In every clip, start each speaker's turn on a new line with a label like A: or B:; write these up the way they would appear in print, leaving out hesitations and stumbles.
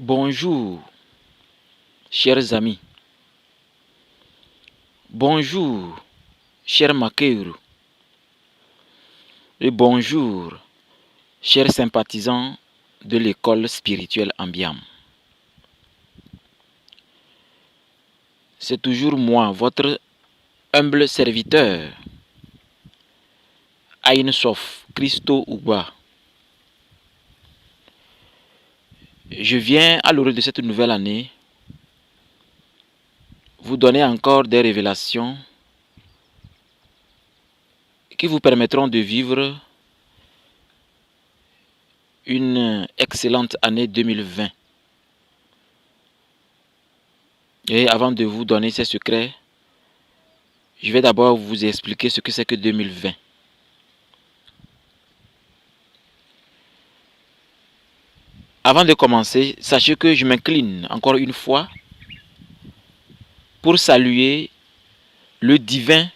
A: Bonjour, chers amis. Bonjour, chers Makeiru. Et bonjour, chers sympathisants de l'école spirituelle Ambiam. C'est toujours moi, votre humble serviteur, Aïn Sof, Christo Ouba. Je viens à l'orée de cette nouvelle année vous donner encore des révélations qui vous permettront de vivre une excellente année 2020. Et avant de vous donner ces secrets, je vais d'abord vous expliquer ce que c'est que 2020. Avant de commencer, sachez que je m'incline encore une fois pour saluer le divin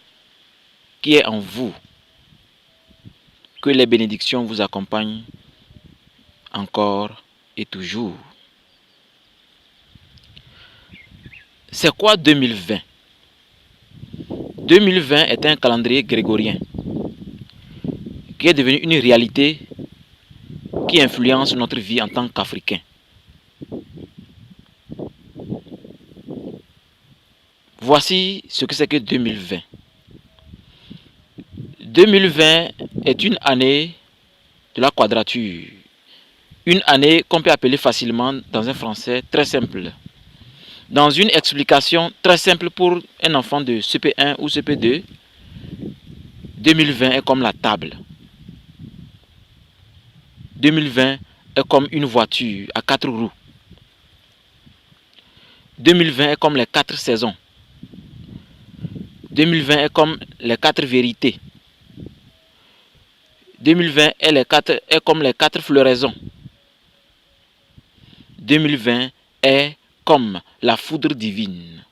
A: qui est en vous. Que les bénédictions vous accompagnent encore et toujours. C'est quoi 2020? 2020 est un calendrier grégorien qui est devenu une réalité qui influence notre vie en tant qu'Africains. Voici ce que c'est que 2020. 2020 est une année de la quadrature. Une année qu'on peut appeler facilement dans un français très simple. Dans une explication très simple pour un enfant de CP1 ou CP2, 2020 est comme la table. 2020 est comme une voiture à 4 roues. 2020 est comme les 4 saisons. 2020 est comme les 4 vérités. 2020 est comme les 4 floraisons. 2020 est comme la foudre divine.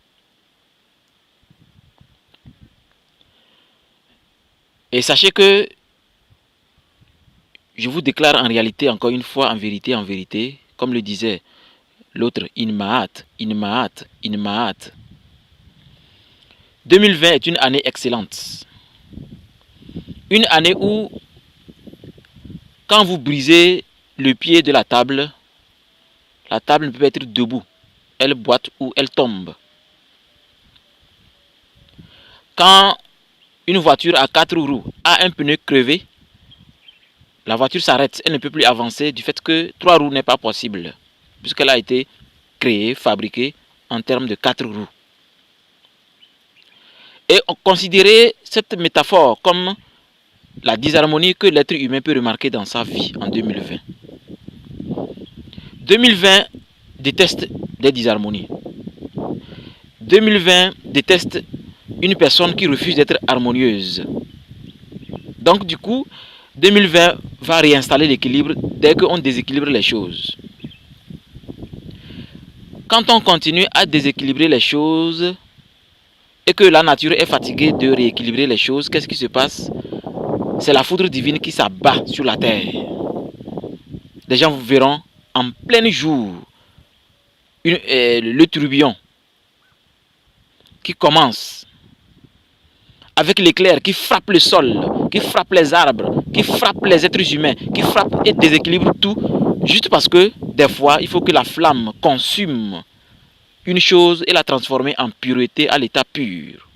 A: Et sachez que je vous déclare en réalité, encore une fois, en vérité, comme le disait l'autre, Inmaat. 2020 est une année excellente. Une année où, quand vous brisez le pied de la table ne peut être debout. Elle boite ou elle tombe. Quand une voiture à 4 roues a un pneu crevé, la voiture s'arrête, elle ne peut plus avancer du fait que 3 roues n'est pas possible, puisqu'elle a été créée, fabriquée en termes de 4 roues. Et considérez cette métaphore comme la disharmonie que l'être humain peut remarquer dans sa vie en 2020. 2020 déteste des disharmonies. 2020 déteste une personne qui refuse d'être harmonieuse. Donc du coup, 2020 va réinstaller l'équilibre dès qu'on déséquilibre les choses. Quand on continue à déséquilibrer les choses et que la nature est fatiguée de rééquilibrer les choses, qu'est-ce qui se passe? C'est la foudre divine qui s'abat sur la terre. Les gens vous verront en plein jour le tourbillon qui commence avec l'éclair qui frappe le sol, qui frappe les arbres, qui frappe les êtres humains, qui frappe et déséquilibre tout, juste parce que des fois, il faut que la flamme consume une chose et la transformer en pureté à l'état pur.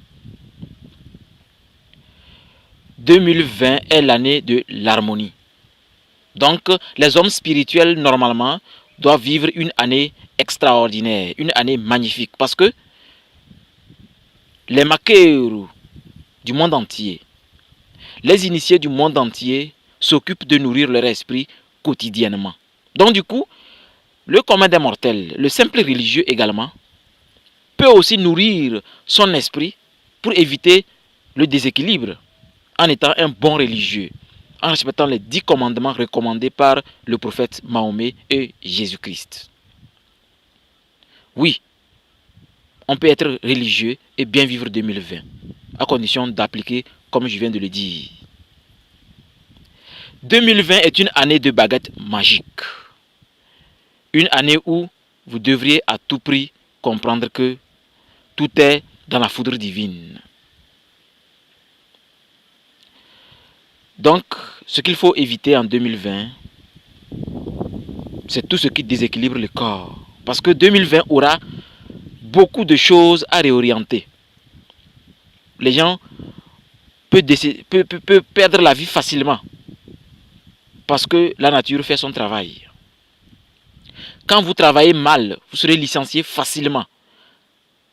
A: 2020 est l'année de l'harmonie. Donc, les hommes spirituels, normalement, doivent vivre une année extraordinaire, une année magnifique, parce que les Makeiru du monde entier, les initiés du monde entier s'occupent de nourrir leur esprit quotidiennement. Donc du coup, le commun des mortels, le simple religieux également, peut aussi nourrir son esprit pour éviter le déséquilibre en étant un bon religieux, en respectant les 10 commandements recommandés par le prophète Mahomet et Jésus-Christ. Oui, on peut être religieux et bien vivre 2020, à condition d'appliquer comme je viens de le dire. 2020 est une année de baguette magique. Une année où vous devriez à tout prix comprendre que tout est dans la foudre divine. Donc, ce qu'il faut éviter en 2020, c'est tout ce qui déséquilibre le corps. Parce que 2020 aura beaucoup de choses à réorienter. Les gens peuvent perdre la vie facilement. Parce que la nature fait son travail. Quand vous travaillez mal, vous serez licencié facilement.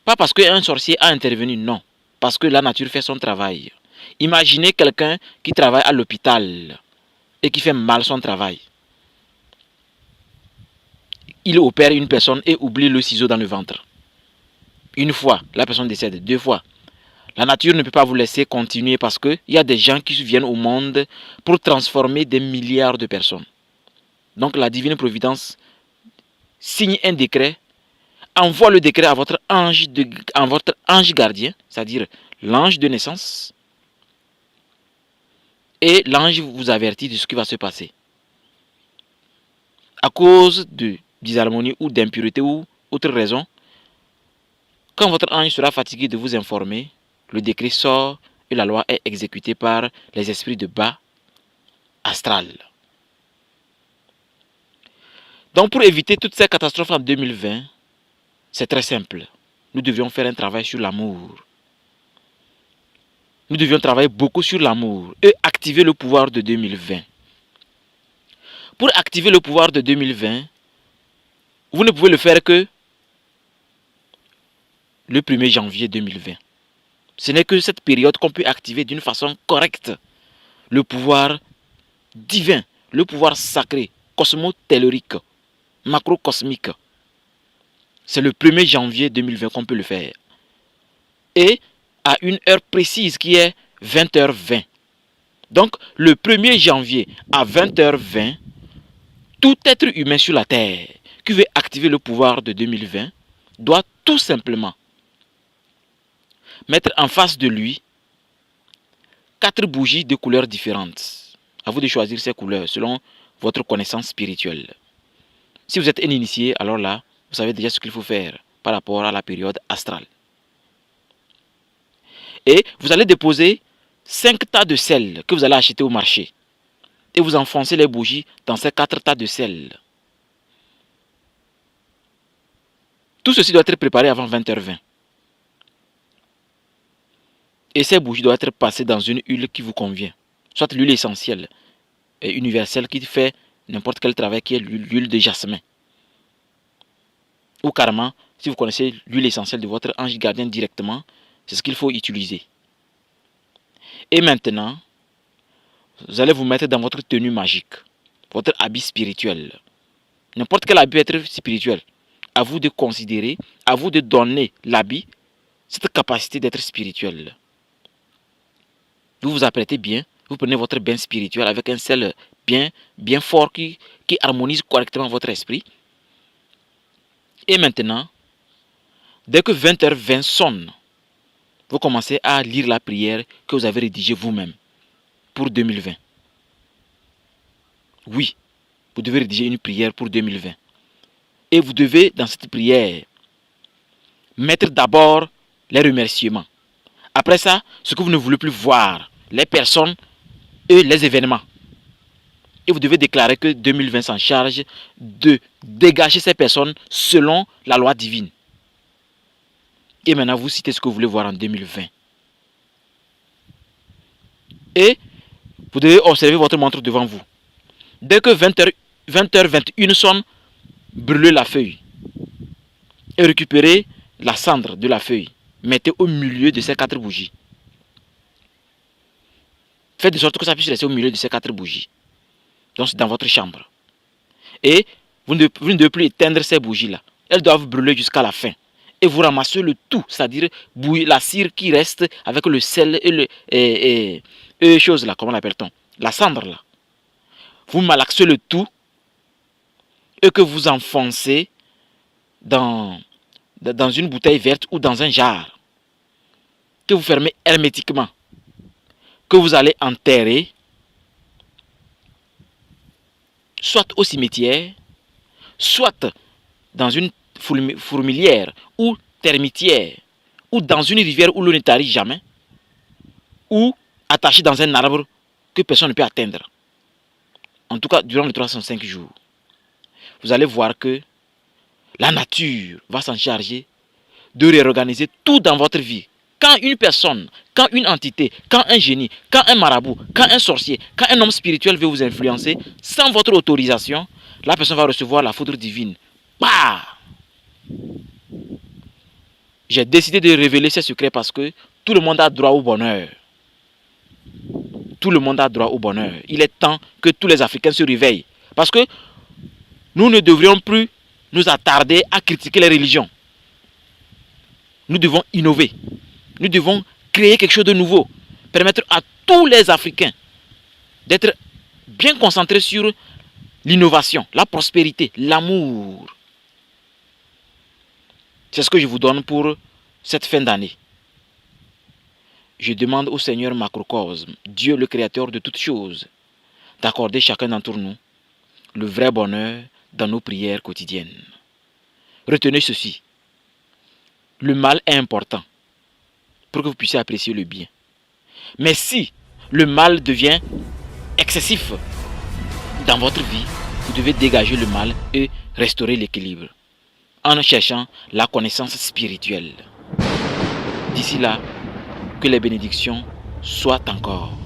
A: Pas parce qu'un sorcier a intervenu, non. Parce que la nature fait son travail. Imaginez quelqu'un qui travaille à l'hôpital et qui fait mal son travail. Il opère une personne et oublie le ciseau dans le ventre. Une fois, la personne décède. 2 fois. La nature ne peut pas vous laisser continuer parce qu'il y a des gens qui viennent au monde pour transformer des milliards de personnes. Donc la divine providence signe un décret, envoie le décret à votre ange gardien, c'est-à-dire l'ange de naissance, et l'ange vous avertit de ce qui va se passer. À cause de disharmonie ou d'impureté ou autre raison, quand votre ange sera fatigué de vous informer, le décret sort et la loi est exécutée par les esprits de bas astral. Donc pour éviter toutes ces catastrophes en 2020, c'est très simple. Nous devions faire un travail sur l'amour. Nous devions travailler beaucoup sur l'amour et activer le pouvoir de 2020. Pour activer le pouvoir de 2020, vous ne pouvez le faire que le 1er janvier 2020. Ce n'est que cette période qu'on peut activer d'une façon correcte le pouvoir divin, le pouvoir sacré, cosmotellurique, macrocosmique. C'est le 1er janvier 2020 qu'on peut le faire. Et à une heure précise qui est 20h20. Donc le 1er janvier à 20h20, tout être humain sur la terre qui veut activer le pouvoir de 2020 doit tout simplement mettre en face de lui 4 bougies de couleurs différentes. À vous de choisir ces couleurs selon votre connaissance spirituelle. Si vous êtes un initié, alors là, vous savez déjà ce qu'il faut faire par rapport à la période astrale. Et vous allez déposer 5 tas de sel que vous allez acheter au marché. Et vous enfoncez les bougies dans ces 4 tas de sel. Tout ceci doit être préparé avant 20h20. Et ces bougies doivent être passées dans une huile qui vous convient. Soit l'huile essentielle et universelle qui fait n'importe quel travail, qui est l'huile de jasmin. Ou carrément, si vous connaissez l'huile essentielle de votre ange gardien directement, c'est ce qu'il faut utiliser. Et maintenant, vous allez vous mettre dans votre tenue magique, votre habit spirituel. N'importe quel habit peut être spirituel. À vous de considérer, à vous de donner l'habit, cette capacité d'être spirituel. Vous vous apprêtez bien, vous prenez votre bain spirituel avec un sel bien fort qui harmonise correctement votre esprit. Et maintenant, dès que 20h20 sonne, vous commencez à lire la prière que vous avez rédigée vous-même pour 2020. Oui, vous devez rédiger une prière pour 2020. Et vous devez, dans cette prière, mettre d'abord les remerciements. Après ça, ce que vous ne voulez plus voir, les personnes et les événements. Et vous devez déclarer que 2020 s'en charge de dégager ces personnes selon la loi divine. Et maintenant, vous citez ce que vous voulez voir en 2020. Et vous devez observer votre montre devant vous. Dès que 20h21 sonne, brûlez la feuille. Et récupérez la cendre de la feuille. Mettez au milieu de ces 4 bougies. Faites de sorte que ça puisse rester au milieu de ces 4 bougies. Donc c'est dans votre chambre. Et vous ne devez plus éteindre ces bougies-là. Elles doivent brûler jusqu'à la fin. Et vous ramassez le tout, c'est-à-dire la cire qui reste avec le sel et les choses là, comment l'appelle-t-on? La cendre là. Vous malaxez le tout et que vous enfoncez dans une bouteille verte ou dans un jar. Que vous fermez hermétiquement. Que vous allez enterrer soit au cimetière, soit dans une fourmilière ou termitière, ou dans une rivière où l'eau ne tarit jamais, ou attaché dans un arbre que personne ne peut atteindre. En tout cas, durant les 305 jours, vous allez voir que la nature va s'en charger de réorganiser tout dans votre vie. Quand une personne, quand une entité, quand un génie, quand un marabout, quand un sorcier, quand un homme spirituel veut vous influencer, sans votre autorisation, la personne va recevoir la foudre divine. Bah! J'ai décidé de révéler ces secrets parce que tout le monde a droit au bonheur. Tout le monde a droit au bonheur. Il est temps que tous les Africains se réveillent. Parce que nous ne devrions plus nous attarder à critiquer les religions. Nous devons innover. Nous devons créer quelque chose de nouveau. Permettre à tous les Africains d'être bien concentrés sur l'innovation, la prospérité, l'amour. C'est ce que je vous donne pour cette fin d'année. Je demande au Seigneur Macrocosme, Dieu le créateur de toutes choses, d'accorder chacun d'entre nous le vrai bonheur dans nos prières quotidiennes. Retenez ceci. Le mal est important pour que vous puissiez apprécier le bien. Mais si le mal devient excessif dans votre vie, vous devez dégager le mal et restaurer l'équilibre en cherchant la connaissance spirituelle. D'ici là, que les bénédictions soient encore